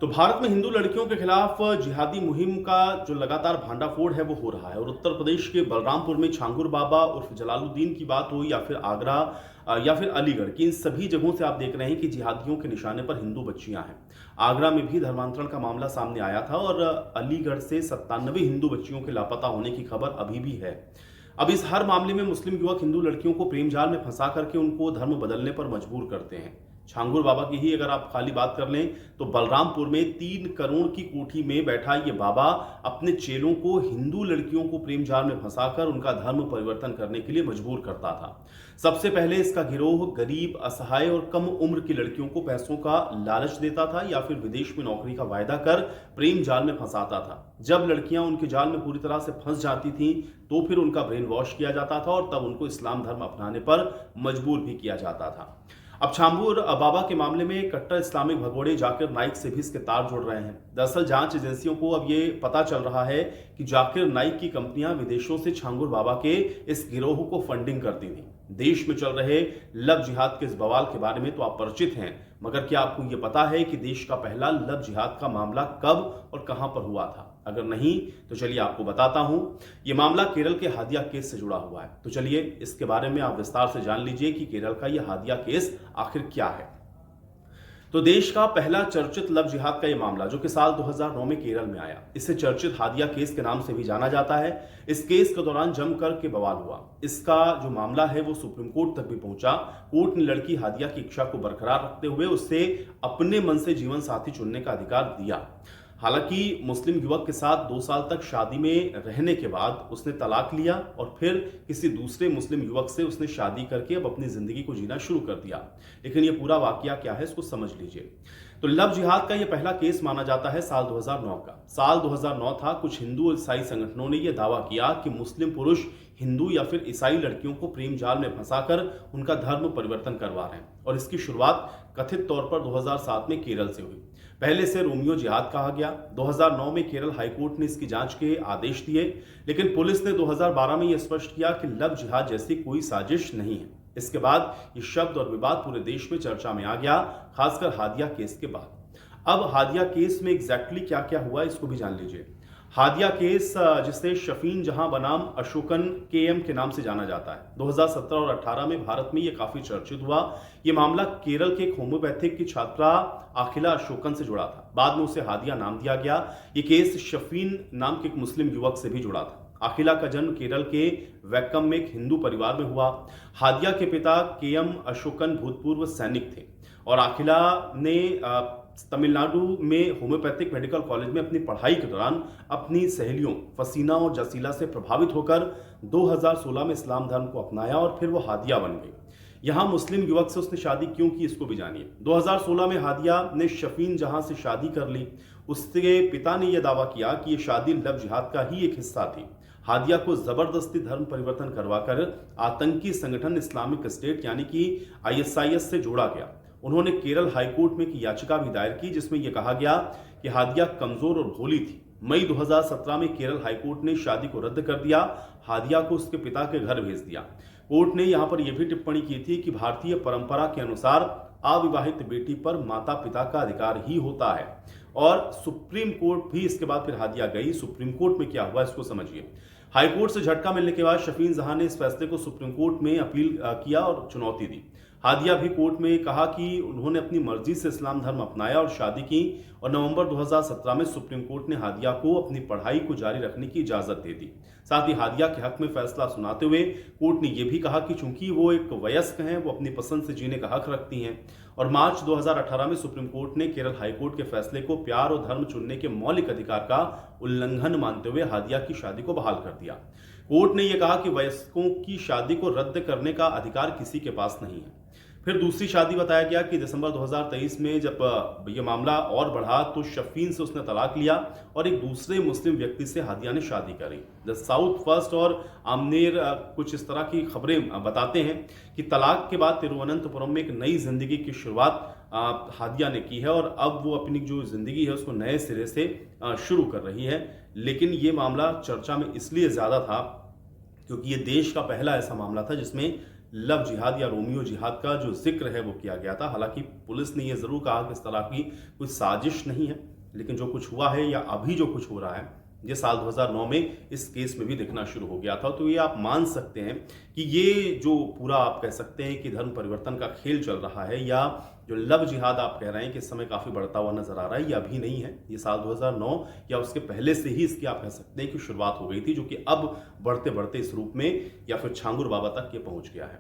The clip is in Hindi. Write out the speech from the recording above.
तो भारत में हिंदू लड़कियों के खिलाफ जिहादी मुहिम का जो लगातार भांडाफोड़ है वो हो रहा है। और उत्तर प्रदेश के बलरामपुर में छांगुर बाबा उर्फ जलालुद्दीन की बात हो या फिर आगरा या फिर अलीगढ़ की, इन सभी जगहों से आप देख रहे हैं कि जिहादियों के निशाने पर हिंदू बच्चियां हैं। आगरा में भी धर्मांतरण का मामला सामने आया था और अलीगढ़ से 97 हिंदू बच्चियों के लापता होने की खबर अभी भी है। अब इस हर मामले में मुस्लिम युवक हिंदू लड़कियों को प्रेम जाल में फंसा करके उनको धर्म बदलने पर मजबूर करते हैं। छांगुर बाबा की ही अगर आप खाली बात कर लें तो बलरामपुर में 3 करोड़ की कोठी में बैठा ये बाबा अपने चेलों को हिंदू लड़कियों को प्रेम जाल में फंसाकर उनका धर्म परिवर्तन करने के लिए मजबूर करता था। सबसे पहले इसका गिरोह गरीब, असहाय और कम उम्र की लड़कियों को पैसों का लालच देता था या फिर विदेश में नौकरी का वायदा कर प्रेम जाल में फंसाता था। जब लड़कियां उनके जाल में पूरी तरह से फंस जाती थीं तो फिर उनका ब्रेन वॉश किया जाता था और तब उनको इस्लाम धर्म अपनाने पर मजबूर भी किया जाता था। अब छांगुर बाबा के मामले में कट्टर इस्लामिक भगोड़े जाकिर नाइक से भी इसके तार जुड़ रहे हैं। दरअसल जांच एजेंसियों को अब ये पता चल रहा है कि जाकिर नाइक की कंपनियां विदेशों से छांगुर बाबा के इस गिरोह को फंडिंग करती थी। देश में चल रहे लव जिहाद के इस बवाल के बारे में तो आप परिचित हैं, मगर क्या आपको यह पता है कि देश का पहला लव जिहाद का मामला कब और कहां पर हुआ था? अगर नहीं तो चलिए आपको बताता हूं। यह मामला केरल के हादिया केस से जुड़ा हुआ है। तो चलिए इसके बारे में आप विस्तार से जान लीजिए कि केरल का यह हादिया केस आखिर क्या है। तो देश का पहला चर्चित लव जिहाद का यह मामला जो कि साल 2009 में केरल में आया, इसे चर्चित हादिया केस के नाम से भी जाना जाता है। इस केस के दौरान जमकर के बवाल हुआ। इसका जो मामला है वो सुप्रीम कोर्ट तक भी पहुंचा। कोर्ट ने लड़की हादिया की इच्छा को बरकरार रखते हुए उससे अपने मन से जीवन साथी चुनने का अधिकार दिया। हालांकि मुस्लिम युवक के साथ 2 साल तक शादी में रहने के बाद उसने तलाक लिया और फिर किसी दूसरे मुस्लिम युवक से उसने शादी करके अब अपनी जिंदगी को जीना शुरू कर दिया। लेकिन ये पूरा वाकया क्या है इसको समझ लीजिए। तो लव जिहाद का यह पहला केस माना जाता है साल 2009 का। साल 2009 था। कुछ हिंदू और ईसाई संगठनों ने यह दावा किया कि मुस्लिम पुरुष हिंदू या फिर ईसाई लड़कियों को प्रेम जाल में फंसाकर उनका धर्म परिवर्तन करवा रहे हैं। और इसकी शुरुआत कथित तौर पर 2007 में केरल से हुई। पहले से रोमियो जिहाद कहा गया। 2009 में केरल हाईकोर्ट ने इसकी जांच के आदेश दिए, लेकिन पुलिस ने 2012 में यह स्पष्ट किया कि लव जिहाद जैसी कोई साजिश नहीं है। इसके बाद ये शब्द और विवाद पूरे देश में चर्चा में आ गया, खासकर हादिया केस के बाद। अब हादिया केस में एग्जैक्टली क्या क्या हुआ इसको भी जान लीजिए। हादिया केस, जिसे शफीन जहां बनाम अशोकन केएम के नाम से जाना जाता है, 2017 और 18 में भारत में यह काफी चर्चित हुआ। यह मामला केरल के एक होम्योपैथिक की छात्रा अखिला अशोकन से जुड़ा था। बाद में उसे हादिया नाम दिया गया। यह केस शफीन नाम के एक मुस्लिम युवक से भी जुड़ा था। अखिला का जन्म केरल के वैक्कम में एक हिंदू परिवार में हुआ। हादिया के पिता केएम अशोकन भूतपूर्व सैनिक थे और अखिला ने तमिलनाडु में होम्योपैथिक मेडिकल कॉलेज में अपनी पढ़ाई के दौरान अपनी सहेलियों फसीना और जसीला से प्रभावित होकर 2016 में इस्लाम धर्म को अपनाया और फिर वो हादिया बन गई। यहां मुस्लिम युवक से उसने शादी क्यों की इसको भी जानिए। 2016 में हादिया ने शफीन जहां से शादी कर ली। उसके पिता ने यह दावा किया कि यह शादी लव जिहाद का ही एक हिस्सा थी। हादिया को जबरदस्ती धर्म परिवर्तन करवाकर आतंकी संगठन इस्लामिक स्टेट यानी कि आईएसआईएस से जोड़ा गया। उन्होंने केरल हाईकोर्ट में एक याचिका भी दायर की जिसमें यह कहा गया कि हादिया कमजोर और भोली थी। मई 2017 में केरल हाईकोर्ट ने शादी को रद्द कर दिया। हादिया को उसके पिता के घर भेज दिया। कोर्ट ने यहां पर यह भी टिप्पणी की थी कि भारतीय परंपरा के अनुसार अविवाहित बेटी पर माता पिता का अधिकार ही होता है। और सुप्रीम कोर्ट भी इसके बाद फिर हादिया गई। सुप्रीम कोर्ट में क्या हुआ इसको समझिए। हाईकोर्ट से झटका मिलने के बाद शफीन जहां ने इस फैसले को सुप्रीम कोर्ट में अपील किया और चुनौती दी। हादिया भी कोर्ट में कहा कि उन्होंने अपनी मर्जी से इस्लाम धर्म अपनाया और शादी की और नवंबर 2017 में सुप्रीम कोर्ट ने हादिया को अपनी पढ़ाई को जारी रखने की इजाजत दे दी। साथ ही हादिया के हक में फैसला सुनाते हुए कोर्ट ने यह भी कहा कि चूंकि वो एक वयस्क हैं, वो अपनी पसंद से जीने का हक रखती हैं। और मार्च 2018 में सुप्रीम कोर्ट ने केरल हाईकोर्ट के फैसले को प्यार और धर्म चुनने के मौलिक अधिकार का उल्लंघन मानते हुए हादिया की शादी को बहाल कर दिया। कोर्ट ने यह कहा कि वयस्कों की शादी को रद्द करने का अधिकार किसी के पास नहीं है। फिर दूसरी शादी बताया गया कि दिसंबर 2023 में जब यह मामला और बढ़ा तो शफीन से उसने तलाक लिया और एक दूसरे मुस्लिम व्यक्ति से हादिया ने शादी करी। द साउथ फर्स्ट और आमनेर कुछ इस तरह की खबरें बताते हैं कि तलाक के बाद तिरुवनंतपुरम में एक नई जिंदगी की शुरुआत हादिया ने की है और अब वो अपनी जो जिंदगी है उसको नए सिरे से शुरू कर रही है। लेकिन ये मामला चर्चा में इसलिए ज्यादा था क्योंकि ये देश का पहला ऐसा मामला था जिसमें लव जिहाद या रोमियो जिहाद का जो जिक्र है वो किया गया था। हालांकि पुलिस ने यह जरूर कहा कि इस तरह की कोई साजिश नहीं है, लेकिन जो कुछ हुआ है या अभी जो कुछ हो रहा है ये साल 2009 में इस केस में भी दिखना शुरू हो गया था। तो ये आप मान सकते हैं कि ये जो पूरा आप कह सकते हैं कि धर्म परिवर्तन का खेल चल रहा है, या जो लव जिहाद आप कह रहे हैं कि इस समय काफ़ी बढ़ता हुआ नजर आ रहा है, ये अभी नहीं है। ये साल 2009 या उसके पहले से ही इसकी आप कह सकते हैं कि शुरुआत हो गई थी, जो कि अब बढ़ते बढ़ते इस रूप में या फिर छांगुर बाबा तक ये पहुंच गया है।